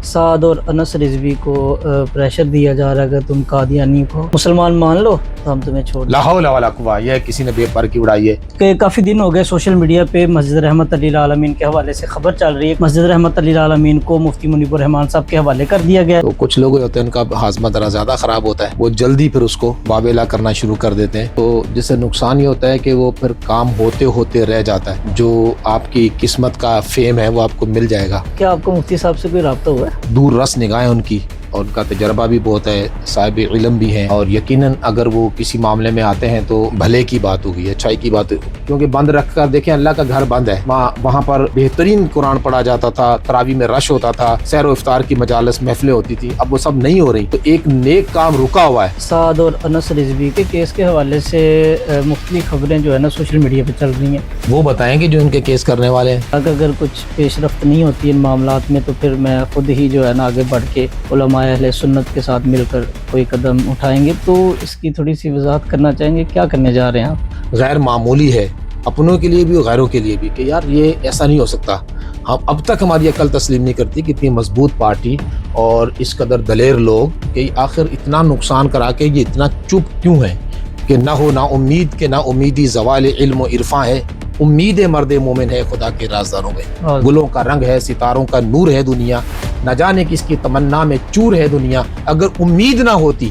سعد اور انس رضوی کو پریشر دیا جا رہا ہے کہ تم قادیانی کو مسلمان مان لو تو ہم تمہیں چھوڑ دیں۔ لا حول ولا قوہ، یہ کسی نے بے پر کی اڑائی ہے کہ کافی دن ہو گئے سوشل میڈیا پہ مسجد رحمت للعالمین کے حوالے سے خبر چل رہی ہے، مسجد رحمت للعالمین کو مفتی منیب الرحمان صاحب کے حوالے کر دیا گیا ہے۔ تو کچھ لوگ ہوتے ہیں ان کا ہاضمہ ذرا زیادہ خراب ہوتا ہے، وہ جلدی پھر اس کو واویلا کرنا شروع کر دیتے ہیں، تو جس سے نقصان یہ ہوتا ہے کہ وہ پھر کام ہوتے ہوتے رہ جاتا ہے، جو آپ کی قسمت کا فیم ہے وہ آپ کو مل جائے گا۔ کیا آپ کو مفتی صاحب سے کوئی رابطہ ہوا ہے؟ دور رس نگاہیں ان کی، اور ان کا تجربہ بھی بہت ہے، صاحب علم بھی ہیں، اور یقیناً اگر وہ کسی معاملے میں آتے ہیں تو بھلے کی بات ہوگی، اچھائی کی بات ہوگی، کیونکہ بند رکھ کر دیکھیں اللہ کا گھر بند ہے، وہاں پر بہترین قرآن پڑھا جاتا تھا، تراویح میں رش ہوتا تھا، سحر و افطار کی مجالس محفلیں ہوتی تھی، اب وہ سب نہیں ہو رہی، تو ایک نیک کام رکا ہوا ہے۔ سعد اور انس رضوی کے کیس کے حوالے سے مختلف خبریں جو ہے نا سوشل میڈیا پہ چل رہی ہیں، وہ بتائیں گے جو ان کے کیس کرنے والے ہیں۔ اگر کچھ پیش رفت نہیں ہوتی ان معاملات میں تو پھر میں خود ہی جو ہے نا آگے بڑھ کے علماء اہل سنت کے ساتھ مل کر کوئی قدم اٹھائیں گے۔ تو اس کی تھوڑی سی وضاحت کرنا چاہیں گے، کیا کرنے جا رہے ہیں آپ؟ غیر معمولی ہے اپنوں کے لیے بھی اور غیروں کے لیے بھی، کہ یار یہ ایسا نہیں ہو سکتا۔ ہم اب تک ہماری عقل تسلیم نہیں کرتی کہ اتنی مضبوط پارٹی اور اس قدر دلیر لوگ کہ آخر اتنا نقصان کرا کے یہ اتنا چپ کیوں ہے، کہ نہ ہو نا امید کے نا امیدی زوال علم و عرفاں ہے، امید مرد مومن ہے خدا کے رازداروں میں، گلوں کا رنگ ہے ستاروں کا نور ہے دنیا، نہ جانے کس کی تمنا میں چور ہے دنیا، اگر امید نہ ہوتی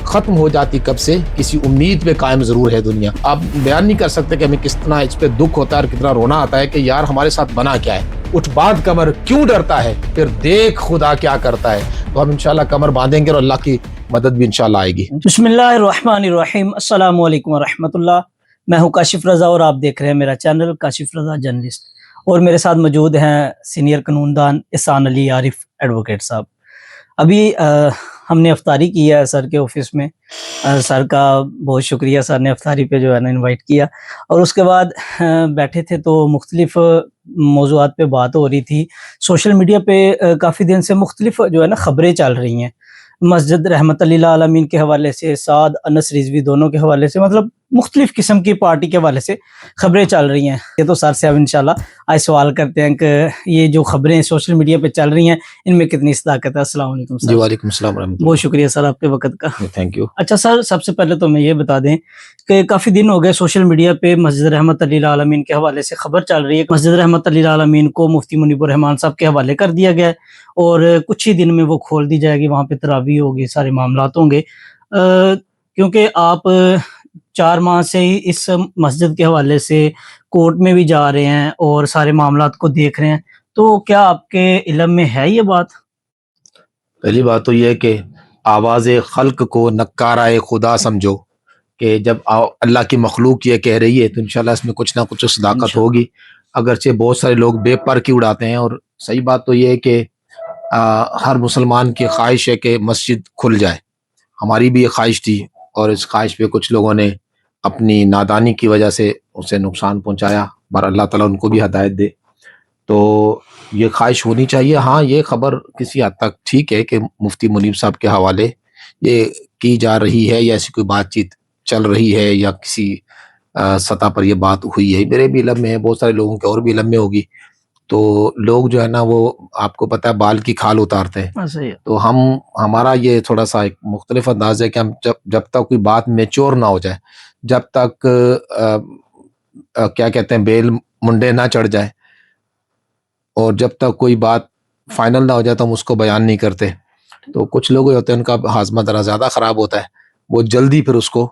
ختم ہو جاتی کب سے، کسی امید پہ قائم ضرور ہے دنیا۔ آپ بیان نہیں کر سکتے کہ ہمیں کس طرح اس پہ دکھ ہوتا ہے اور کتنا رونا آتا ہے کہ یار ہمارے ساتھ بنا کیا ہے، اٹھ باندھ کمر کیوں ڈرتا ہے، پھر دیکھ خدا کیا کرتا ہے۔ تو ہم انشاءاللہ کمر باندھیں گے اور اللہ کی مدد بھی انشاءاللہ آئے گی۔ بسم اللہ الرحمن الرحیم، السلام علیکم ورحمۃ اللہ۔ میں ہوں کاشف رضا اور آپ دیکھ رہے ہیں میرا چینل کاشف رضا جرنلسٹ، اور میرے ساتھ موجود ہیں سینئر قانون دان احسان علی عارف ایڈوکیٹ صاحب۔ ابھی ہم نے افطاری کی ہے سر کے آفس میں، سر کا بہت شکریہ، سر نے افطاری پہ جو ہے نا انوائٹ کیا، اور اس کے بعد بیٹھے تھے تو مختلف موضوعات پہ بات ہو رہی تھی۔ سوشل میڈیا پہ کافی دن سے مختلف جو ہے نا خبریں چل رہی ہیں، مسجد رحمت للعالمین کے حوالے سے، سعد انس رضوی دونوں کے حوالے سے، مطلب مختلف قسم کی پارٹی کے حوالے سے خبریں چل رہی ہیں۔ یہ تو سر سے اب انشاءاللہ آج سوال کرتے ہیں کہ یہ جو خبریں سوشل میڈیا پہ چل رہی ہیں ان میں کتنی صداقت ہے۔ السلام علیکم سر۔ جی وعلیکم السلام ورحمۃ بہت شکریہ سر آپ کے وقت کا۔ اللہ، تھینک یو۔ اچھا سر، سب سے پہلے تو میں یہ بتا دیں کہ کافی دن ہو گئے سوشل میڈیا پہ مسجد رحمت للعالمین کے حوالے سے خبر چل رہی ہے، مسجد رحمت للعالمین کو مفتی منیب الرحمان صاحب کے حوالے کر دیا گیا ہے، اور کچھ ہی دن میں وہ کھول دی جائے گی، وہاں پہ تراویح ہوگی، سارے معاملات ہوں گے۔ کیونکہ آپ 4 ماہ سے ہی اس مسجد کے حوالے سے کورٹ میں بھی جا رہے ہیں اور سارے معاملات کو دیکھ رہے ہیں، تو کیا آپ کے علم میں ہے یہ بات؟ پہلی بات تو یہ ہے کہ آواز خلق کو نکارہ خدا سمجھو، کہ جب اللہ کی مخلوق یہ کہہ رہی ہے تو انشاءاللہ اس میں کچھ نہ کچھ صداقت ہوگی، اگرچہ بہت سارے لوگ بے پر کی اڑاتے ہیں، اور صحیح بات تو یہ ہے کہ ہر مسلمان کی خواہش ہے کہ مسجد کھل جائے، ہماری بھی یہ خواہش تھی، اور اس خواہش پہ کچھ لوگوں نے اپنی نادانی کی وجہ سے اسے نقصان پہنچایا، پر اللہ تعالیٰ ان کو بھی ہدایت دے۔ تو یہ خواہش ہونی چاہیے۔ ہاں یہ خبر کسی حد تک ٹھیک ہے کہ مفتی منیب صاحب کے حوالے یہ کی جا رہی ہے، یا ایسی کوئی بات چیت چل رہی ہے، یا کسی سطح پر یہ بات ہوئی ہے، میرے بھی علم میں ہے، بہت سارے لوگوں کے اور بھی علم میں ہوگی۔ تو لوگ جو ہے نا وہ آپ کو پتہ ہے بال کی کھال اتارتے ہیں، تو ہمارا یہ تھوڑا سا ایک مختلف انداز ہے کہ ہم جب تک کوئی بات میچور نہ ہو جائے، جب تک کیا کہتے ہیں بیل منڈے نہ چڑھ جائے، اور جب تک کوئی بات فائنل نہ ہو جائے تو ہم اس کو بیان نہیں کرتے۔ تو کچھ لوگ ہوتے ہیں ان کا ہاضمہ ذرا زیادہ خراب ہوتا ہے، وہ جلدی پھر اس کو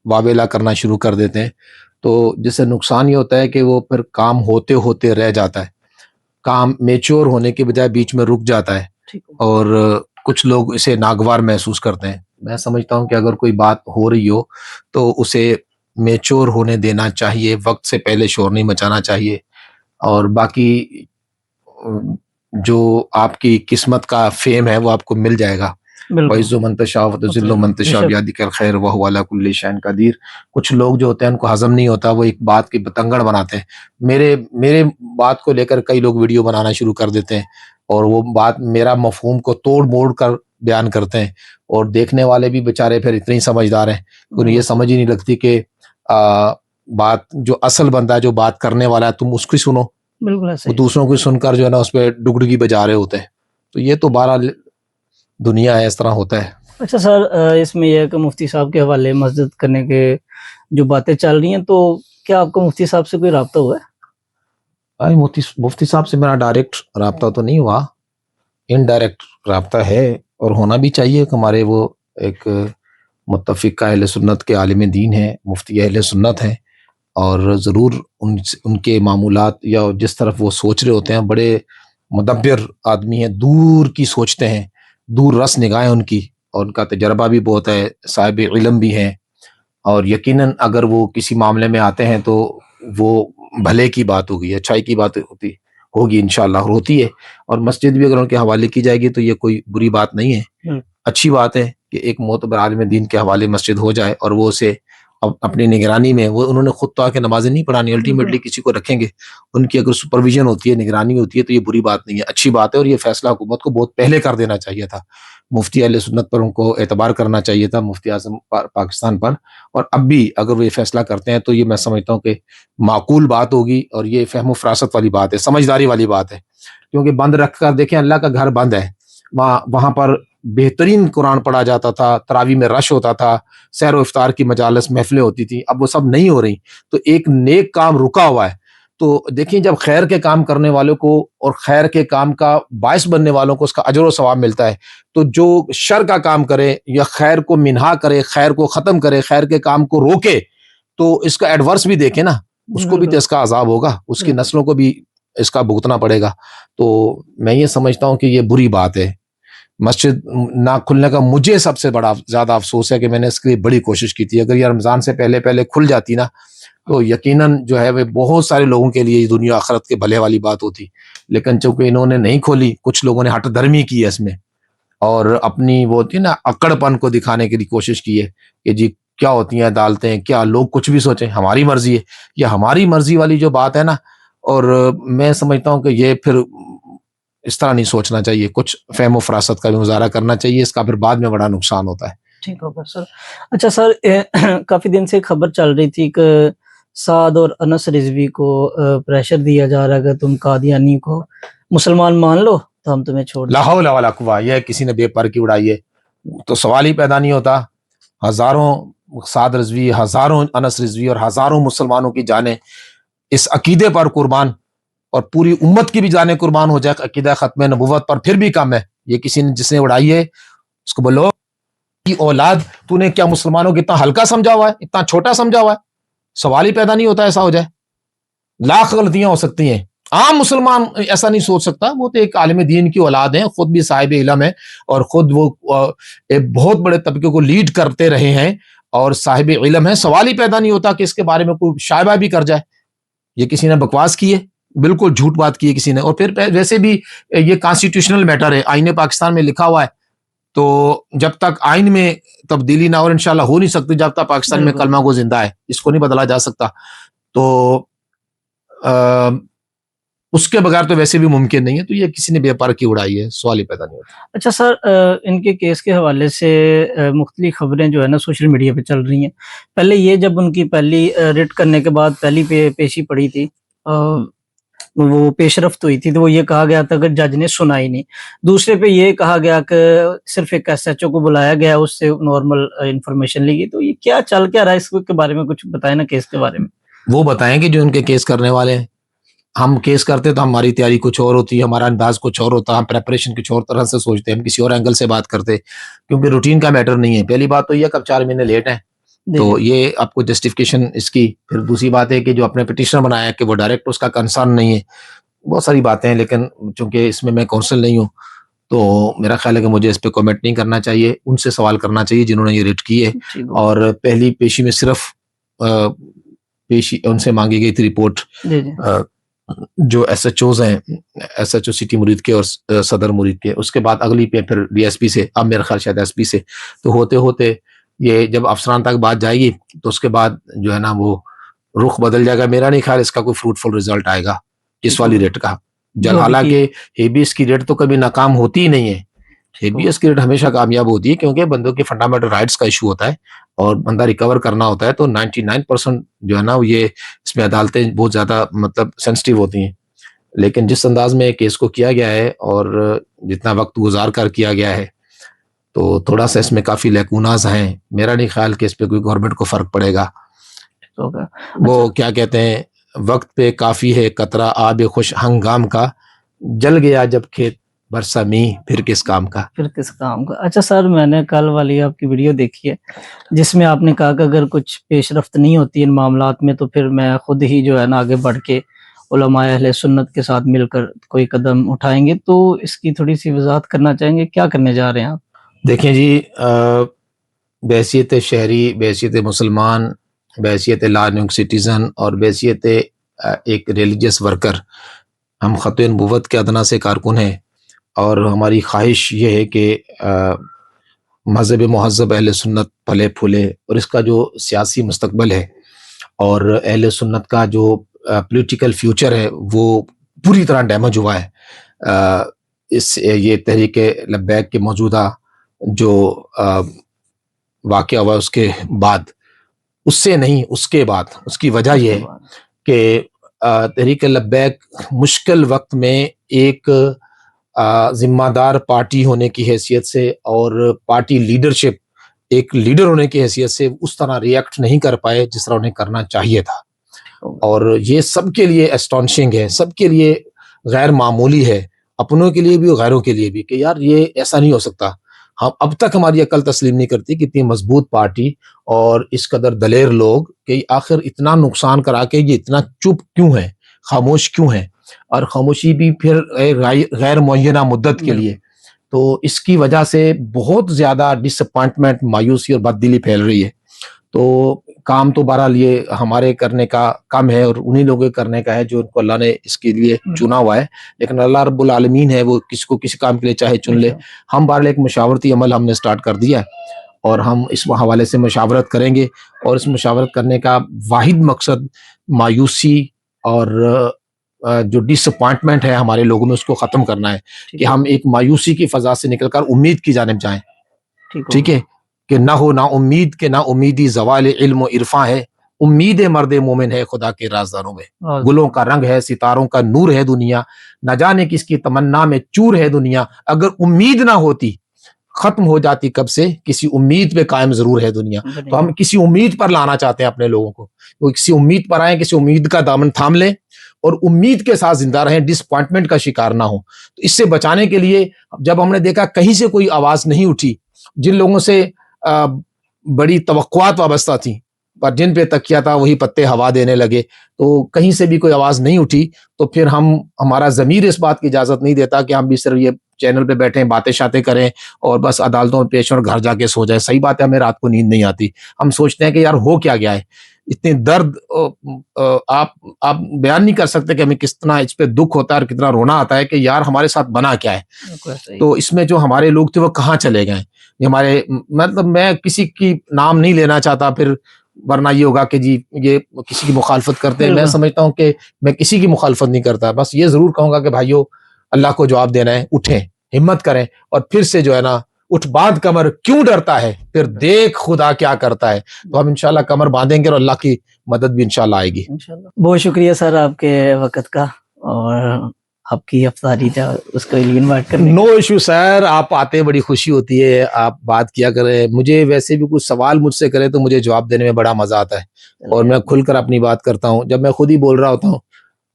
واویلا کرنا شروع کر دیتے ہیں، تو جس سے نقصان یہ ہوتا ہے کہ وہ پھر کام ہوتے ہوتے رہ جاتا ہے، کام میچور ہونے کے بجائے بیچ میں رک جاتا ہے، اور کچھ لوگ اسے ناگوار محسوس کرتے ہیں۔ میں سمجھتا ہوں کہ اگر کوئی بات ہو رہی ہو تو اسے میچور ہونے دینا چاہیے، وقت سے پہلے شور نہیں مچانا چاہیے، اور باقی جو آپ کی قسمت کا فیم ہے وہ آپ کو مل جائے گا۔ وَعِزُّ مَن تَشَاءُ وَتُذِلُّ مَن تَشَاءُ بِيَدِكَ الْخَيْرُ وَهُوَ عَلَى كُلِّ شَيْءٍ قَدِيرٌ۔ کچھ لوگ جو ہوتے ہیں ان کو ہضم نہیں ہوتا، وہ ایک بات کی بتنگڑ بناتے ہیں، میرے بات کو لے کر کئی لوگ ویڈیو بنانا شروع کر دیتے ہیں، اور وہ بات میرا مفہوم کو توڑ موڑ کر بیان کرتے ہیں، اور دیکھنے والے بھی بیچارے پھر اتنے ہی سمجھدار ہیں، انہیں یہ سمجھ ہی نہیں لگتی کہ بات جو اصل بندہ ہے، جو بات کرنے والا ہے، تم اس کی سنو، بالکل وہ دوسروں کو سن کر جو ہے نا اس پہ ڈگڈگی بجا رہے ہوتے ہیں۔ تو یہ تو بہرحال دنیا ہے، اس طرح ہوتا ہے. اچھا سر، اس میں یہ ہے کہ مفتی صاحب کے حوالے مسجد کرنے کے جو باتیں چل رہی ہیں، تو کیا آپ کو مفتی صاحب سے کوئی رابطہ ہوا ہے؟ مفتی صاحب سے میرا ڈائریکٹ رابطہ تو نہیں ہوا، انڈائریکٹ رابطہ ہے، اور ہونا بھی چاہیے کہ ہمارے وہ ایک متفق اہل سنت کے عالم دین ہیں، مفتی اہل سنت ہیں، اور ضرور ان کے معمولات یا جس طرف وہ سوچ رہے ہوتے ہیں، بڑے مدبر آدمی ہیں، دور کی سوچتے ہیں، دور رس نگاہیں ان کی، اور ان کا تجربہ بھی بہت ہے، صاحب علم بھی ہیں، اور یقیناً اگر وہ کسی معاملے میں آتے ہیں تو وہ بھلے کی بات ہوگی، اچھائی کی بات ہوگی انشاءاللہ، اور ہوتی ہے. اور مسجد بھی اگر ان کے حوالے کی جائے گی تو یہ کوئی بری بات نہیں ہے، اچھی بات ہے کہ ایک معتبر عالم دین کے حوالے مسجد ہو جائے، اور وہ اسے اپنی نگرانی میں، وہ انہوں نے خود تو آ کے نمازیں نہیں پڑھانی، الٹیمیٹلی کسی کو رکھیں گے، ان کی اگر سپرویژن ہوتی ہے، نگرانی ہوتی ہے، تو یہ بری بات نہیں ہے، اچھی بات ہے. اور یہ فیصلہ حکومت کو بہت پہلے کر دینا چاہیے تھا، مفتی اہل سنت پر ان کو اعتبار کرنا چاہیے تھا، مفتی اعظم پاکستان پر. اور اب بھی اگر وہ یہ فیصلہ کرتے ہیں تو یہ میں سمجھتا ہوں کہ معقول بات ہوگی، اور یہ فہم و فراست والی بات ہے، سمجھداری والی بات ہے. کیونکہ بند رکھ کر دیکھیں، اللہ کا گھر بند ہے، وہاں پر بہترین قرآن پڑھا جاتا تھا، تراویح میں رش ہوتا تھا، سحر و افطار کی مجالس محفلیں ہوتی تھیں، اب وہ سب نہیں ہو رہی، تو ایک نیک کام رکا ہوا ہے. تو دیکھیں، جب خیر کے کام کرنے والوں کو اور خیر کے کام کا باعث بننے والوں کو اس کا اجر و ثواب ملتا ہے، تو جو شر کا کام کرے یا خیر کو منہا کرے، خیر کو ختم کرے، خیر کے کام کو روکے، تو اس کا ایڈورس بھی دیکھیں نا، اس کو بھی تو اس کا عذاب ہوگا، اس کی نسلوں کو بھی اس کا بھگتنا پڑے گا. تو میں یہ سمجھتا ہوں کہ یہ بری بات ہے. مسجد نہ کھلنے کا مجھے سب سے بڑا زیادہ افسوس ہے کہ میں نے اس کے لیے بڑی کوشش کی تھی. اگر یہ رمضان سے پہلے کھل جاتی نا، تو یقیناً جو ہے وہ بہت سارے لوگوں کے لیے دنیا آخرت کے بھلے والی بات ہوتی. لیکن چونکہ انہوں نے نہیں کھولی، کچھ لوگوں نے ہٹ دھرمی کی ہے اس میں، اور اپنی وہ ہوتی ہے نا اکڑ پن کو دکھانے کی کوشش کی ہے کہ جی کیا ہوتی ہیں عدالتیں، کیا لوگ کچھ بھی سوچیں، ہماری مرضی ہے. یہ ہماری مرضی والی جو بات ہے نا، اور میں سمجھتا ہوں کہ یہ پھر اس طرح نہیں سوچنا چاہیے، کچھ فہم و فراست کا بھی مظاہرہ کرنا چاہیے، اس کا پھر بعد میں بڑا نقصان ہوتا ہے. ٹھیک ہوگا سر. اچھا سر، کافی دن سے خبر چل رہی تھی کہ سعد اور انس رضوی کو پریشر دیا جا رہا ہے کہ تم قادیانی کو مسلمان مان لو تو ہم تمہیں چھوڑ دیں. لا حول ولا قوہ، یہ کسی نے بے پر کی اڑائی ہے، تو سوال ہی پیدا نہیں ہوتا. ہزاروں سعد رضوی، ہزاروں انس رضوی اور ہزاروں مسلمانوں کی جانیں اس عقیدے پر قربان، اور پوری امت کی بھی جانیں قربان ہو جائے عقیدہ ختم نبوت پر، پھر بھی کم ہے. یہ کسی نے جس نے اڑائی ہے اس کو بولو کی اولاد، تو نے کیا مسلمانوں کو اتنا ہلکا سمجھا ہوا ہے، اتنا چھوٹا سمجھا ہوا ہے؟ سوال ہی پیدا نہیں ہوتا ایسا ہو جائے. لاکھ غلطیاں ہو سکتی ہیں، عام مسلمان ایسا نہیں سوچ سکتا، وہ تو ایک عالم دین کی اولاد ہیں، خود بھی صاحب علم ہے، اور خود وہ ایک بہت بڑے طبقے کو لیڈ کرتے رہے ہیں اور صاحب علم ہے. سوال ہی پیدا نہیں ہوتا کہ اس کے بارے میں کوئی شائبہ بھی کر جائے. یہ کسی نے بکواس کی ہے، بالکل جھوٹ بات کی ہے کسی نے. اور پھر ویسے بھی یہ کانسٹیٹیوشنل میٹر ہے، آئین پاکستان میں لکھا ہوا ہے، تو جب تک آئین میں تبدیلی نہ، اور انشاءاللہ ہو نہیں سکتی جب تک پاکستان میں کلمہ گو زندہ ہے، اس کو نہیں بدلا جا سکتا. تو اس کے بغیر تو ویسے بھی ممکن نہیں ہے. تو یہ کسی نے بے پر کی اڑائی ہے، سوال ہی پیدا نہیں ہوتا. اچھا سر، ان کے کیس کے حوالے سے مختلف خبریں جو ہے نا سوشل میڈیا پہ چل رہی ہیں. پہلے یہ جب ان کی پہلی ریٹ کرنے کے بعد پہلی پیشی پڑی تھی، وہ پیش رفت ہوئی تھی، تو وہ یہ کہا گیا تھا کہ جج نے سنا ہی نہیں. دوسرے پہ یہ کہا گیا کہ صرف ایک ایس ایچ او کو بلایا گیا، اس سے نارمل انفارمیشن لی گئی. تو یہ کیا چل کیا رہا ہے، اس کے بارے میں کچھ بتائیں نا، کیس کے بارے میں. وہ بتائیں کہ جو ان کے کیس کرنے والے ہیں. ہم کیس کرتے تو ہماری تیاری کچھ اور ہوتی ہے، ہمارا انداز کچھ اور ہوتا، ہم پریپریشن کچھ اور طرح سے سوچتے، ہم کسی اور اینگل سے بات کرتے، کیونکہ روٹین کا میٹر نہیں ہے. پہلی بات تو یہ کہ اب 4 مہینے لیٹ ہیں، تو یہ آپ کو جسٹیفیکیشن اس کی. پھر دوسری بات ہے کہ جو اپنے پٹیشنر بنایا ہے کہ وہ ڈائریکٹ اس کا کنسرن نہیں ہے. بہت ساری باتیں ہیں، لیکن چونکہ اس میں کونسل نہیں ہوں، تو میرا خیال ہے کہ مجھے اس پہ کمنٹ نہیں کرنا چاہیے. ان سے سوال کرنا چاہیے جنہوں نے یہ ریٹ کی ہے. اور پہلی پیشی میں صرف پیشی ان سے مانگی گئی تھی رپورٹ جو ایس ایچ اوز ہیں، ایس ایچ او سٹی مرید کے اور صدر مرید کے. اس کے بعد اگلی پہ پھر ڈی ایس پی سے، اب میرا خیال شاید ایس پی سے. تو ہوتے ہوتے یہ جب افسران تک بات جائے گی تو اس کے بعد جو ہے نا وہ رخ بدل جائے گا. میرا نہیں خیال اس کا کوئی فروٹفل رزلٹ آئے گا اس والی ریٹ کا. حالانکہ ہیبیس کی ریٹ تو کبھی ناکام ہوتی ہی نہیں ہے. ہیبیس کی ریٹ ہمیشہ کامیاب ہوتی ہے، کیونکہ بندوں کے فنڈامنٹل رائٹس کا ایشو ہوتا ہے اور بندہ ریکور کرنا ہوتا ہے. تو 99% جو ہے نا یہ اس میں عدالتیں بہت زیادہ مطلب سینسٹیو ہوتی ہیں. لیکن جس انداز میں کیس کو کیا گیا ہے اور جتنا وقت گزار کر کیا گیا ہے تو تھوڑا سا اس میں کافی لیکوناز ہیں. میرا نہیں خیال کہ اس پہ کوئی گورنمنٹ کو فرق پڑے گا. ہوگا. وہ کیا کہتے ہیں, وقت پہ کافی ہے قطرہ آب خوش ہنگام کا, جل گیا جب کھیت برسا می پھر کس کام کا. پھر کس کام کا. اچھا سر, میں نے کل والی آپ کی ویڈیو دیکھی ہے جس میں آپ نے کہا کہ اگر کچھ پیش رفت نہیں ہوتی ان معاملات میں تو پھر میں خود ہی جو ہے نا آگے بڑھ کے علماء اہل سنت کے ساتھ مل کر کوئی قدم اٹھائیں گے. تو اس کی تھوڑی سی وضاحت کرنا چاہیں گے, کیا کرنے جا رہے ہیں آپ؟ دیکھیں جی, بحیثیت شہری, بحیثیت مسلمان, بحیثیت لا سٹیزن اور بحیثیت ایک ریلیجس ورکر, ہم خط نبوت کے ادنا سے کارکن ہیں اور ہماری خواہش یہ ہے کہ مذہب مہذب اہل سنت پھلے پھولے اور اس کا جو سیاسی مستقبل ہے اور اہل سنت کا جو پولیٹیکل فیوچر ہے وہ پوری طرح ڈیمیج ہوا ہے. اس یہ تحریک لبیک کے موجودہ جو واقعہ ہوا اس کے بعد, اس سے نہیں اس کے بعد, اس کی وجہ یہ ہے کہ تحریک لبیک مشکل وقت میں ایک ذمہ دار پارٹی ہونے کی حیثیت سے اور پارٹی لیڈرشپ ایک لیڈر ہونے کی حیثیت سے اس طرح ریئیکٹ نہیں کر پائے جس طرح انہیں کرنا چاہیے تھا. اور یہ سب کے لیے اسٹانشنگ ہے, سب کے لیے غیر معمولی ہے, اپنوں کے لیے بھی اور غیروں کے لیے بھی, کہ یار یہ ایسا نہیں ہو سکتا. ہم اب تک ہماری عقل تسلیم نہیں کرتی کہ اتنی مضبوط پارٹی اور اس قدر دلیر لوگ کہ آخر اتنا نقصان کرا کے یہ اتنا چپ کیوں ہیں, خاموش کیوں ہیں, اور خاموشی بھی پھر غیر معینہ مدت کے لیے. تو اس کی وجہ سے بہت زیادہ ڈس اپوائنٹمنٹ, مایوسی اور بد دلی پھیل رہی ہے. تو کام تو بہرحال یہ ہمارے کرنے کا کم ہے اور انہی لوگوں کے کرنے کا ہے جو ان کو اللہ نے اس کے لیے چنا ہوا ہے, لیکن اللہ رب العالمین ہے, وہ کس کو کسی کام کے لیے چاہے چن لے. ہم بہرحال ایک مشاورتی عمل ہم نے سٹارٹ کر دیا ہے اور ہم اس حوالے سے مشاورت کریں گے, اور اس مشاورت کرنے کا واحد مقصد مایوسی اور جو ڈس اپوائنٹمنٹ ہے ہمارے لوگوں میں اس کو ختم کرنا ہے, کہ ہم ایک مایوسی کی فضا سے نکل کر امید کی جانب جائیں. ٹھیک ہے, کہ نہ ہو نا امید کے نا امیدی زوال علم و عرفاں ہے, امید مرد مومن ہے خدا کے رازداروں میں, گلوں کا رنگ ہے ستاروں کا نور ہے دنیا, نہ جانے کس کی تمنا میں چور ہے دنیا. اگر امید نہ ہوتی ختم ہو جاتی کب سے, کسی امید پہ قائم ضرور ہے دنیا. تو ہم کسی امید پر لانا چاہتے ہیں اپنے لوگوں کو, وہ کسی امید پر آئیں, کسی امید کا دامن تھام لیں اور امید کے ساتھ زندہ رہیں, ڈس اپوائنٹمنٹ کا شکار نہ ہو. تو اس سے بچانے کے لیے جب ہم نے دیکھا کہیں سے کوئی آواز نہیں اٹھی, جن لوگوں سے بڑی توقعات وابستہ تھیں پر جن پہ تکیہ تھا وہی پتے ہوا دینے لگے, تو کہیں سے بھی کوئی آواز نہیں اٹھی, تو پھر ہمارا ضمیر اس بات کی اجازت نہیں دیتا کہ ہم بھی صرف یہ چینل پہ بیٹھیں باتیں شاتیں کریں اور بس عدالتوں میں پیش اور گھر جا کے سو جائیں. صحیح بات ہے, ہمیں رات کو نیند نہیں آتی, ہم سوچتے ہیں کہ یار ہو کیا گیا ہے, اتنے درد آپ بیان نہیں کر سکتے کہ ہمیں کتنا اس پہ دکھ ہوتا ہے اور کتنا رونا آتا ہے کہ یار ہمارے ساتھ بنا کیا ہے. تو اس میں جو ہمارے لوگ تھے وہ کہاں چلے گئے, ہمارے مطلب میں کسی کی نام نہیں لینا چاہتا پھر, ورنہ یہ ہوگا کہ جی یہ کسی کی مخالفت کرتے ہیں. میں سمجھتا ہوں کہ میں کسی کی مخالفت نہیں کرتا, بس یہ ضرور کہوں گا کہ بھائیو اللہ کو جواب دینا ہے, اٹھیں, ہمت کریں اور پھر سے جو ہے نا اٹھ باندھ کمر, کیوں ڈرتا ہے پھر دیکھ خدا کیا کرتا ہے. تو ہم انشاءاللہ کمر باندھیں گے اور اللہ کی مدد بھی انشاءاللہ آئے گی. بہت شکریہ سر آپ کے وقت کا اور آپ کی افطاری تھا اس کو انوائٹ کرنے. نو ایشو سر, آپ آتے بڑی خوشی ہوتی ہے, آپ بات کیا کریں. مجھے ویسے بھی کچھ سوال مجھ سے کرے تو مجھے جواب دینے میں بڑا مزہ آتا ہے اور میں کھل کر اپنی بات کرتا ہوں. جب میں خود ہی بول رہا ہوتا ہوں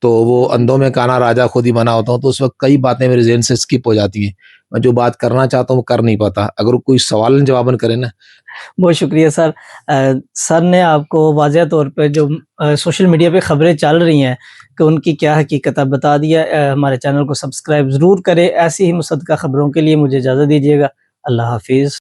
تو وہ اندھوں میں کانا راجا خود ہی بنا ہوتا ہوں, تو اس وقت کئی باتیں میرے ذہن سے اسکپ ہو جاتی ہیں, میں جو بات کرنا چاہتا ہوں وہ کر نہیں پاتا. اگر کوئی سوال جواباً کرے نا. بہت شکریہ سر. سر نے آپ کو واضح طور پہ جو سوشل میڈیا پہ خبریں چل رہی ہیں کہ ان کی کیا حقیقت ہے بتا دیا. ہمارے چینل کو سبسکرائب ضرور کریں. ایسی ہی مصدقہ خبروں کے لیے مجھے اجازت دیجیے گا. اللہ حافظ.